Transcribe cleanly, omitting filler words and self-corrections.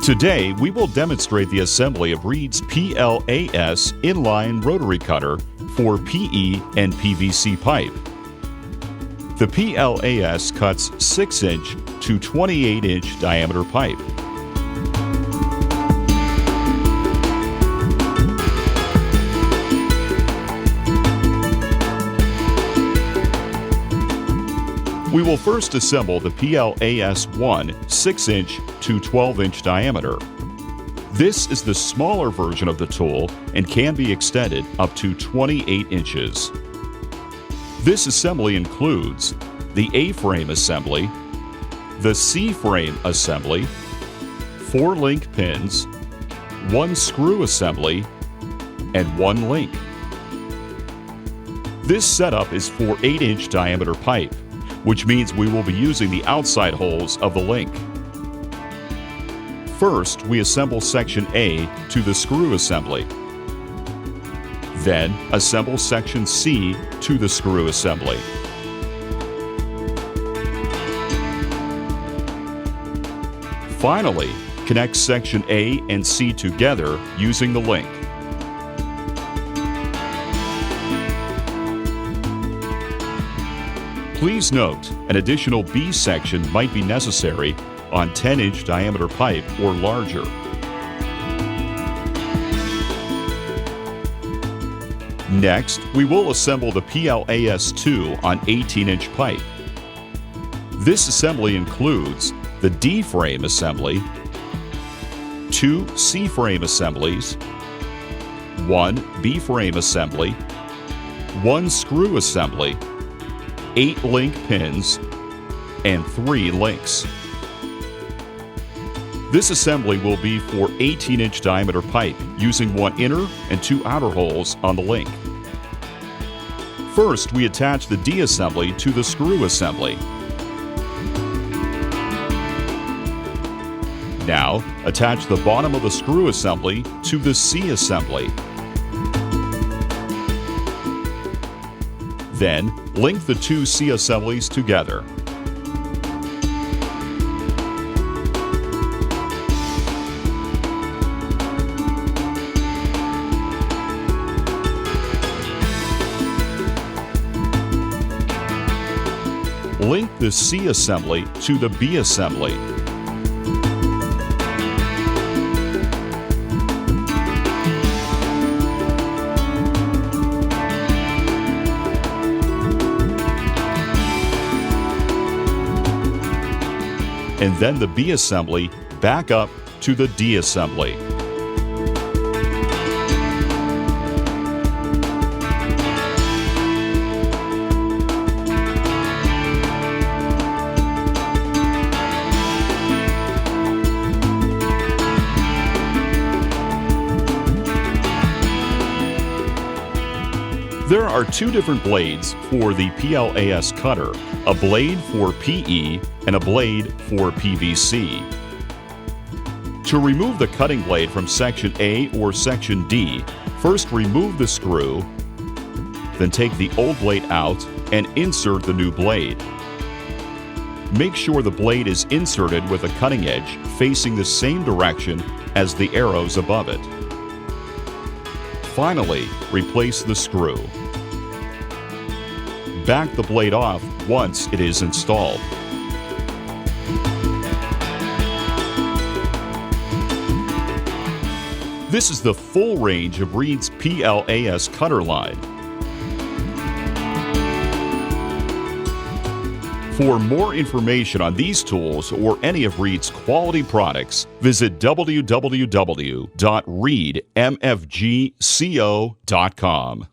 Today, we will demonstrate the assembly of Reed's PLAS In-Line Rotary Cutter for PE and PVC pipe. The PLAS cuts 6-inch to 28-inch diameter pipe. We will first assemble the PLAS-1 6-inch to 12-inch diameter. This is the smaller version of the tool and can be extended up to 28 inches. This assembly includes the A-frame assembly, the C-frame assembly, 4 link pins, 1 screw assembly, and 1 link. This setup is for 8-inch diameter pipe, which means we will be using the outside holes of the link. First, we assemble section A to the screw assembly. Then, assemble section C to the screw assembly. Finally, connect section A and C together using the link. Please note, an additional B section might be necessary on 10-inch diameter pipe or larger. Next, we will assemble the PLAS-2 on 18-inch pipe. This assembly includes the D-frame assembly, 2 C-frame assemblies, 1 B-frame assembly, 1 screw assembly, 8 link pins, and 3 links. This assembly will be for 18-inch diameter pipe using 1 inner and 2 outer holes on the link. First, we attach the D assembly to the screw assembly. Now, attach the bottom of the screw assembly to the C assembly. Then, link the 2 C assemblies together. Link the C assembly to the B assembly. And then the B assembly back up to the D assembly. There are 2 different blades for the PLAS cutter, a blade for PE and a blade for PVC. To remove the cutting blade from section A or section D, first remove the screw, then take the old blade out and insert the new blade. Make sure the blade is inserted with a cutting edge facing the same direction as the arrows above it. Finally, replace the screw. Back the blade off once it is installed. This is the full range of Reed's PLAS cutter line. For more information on these tools or any of Reed's quality products, visit www.reedmfgco.com.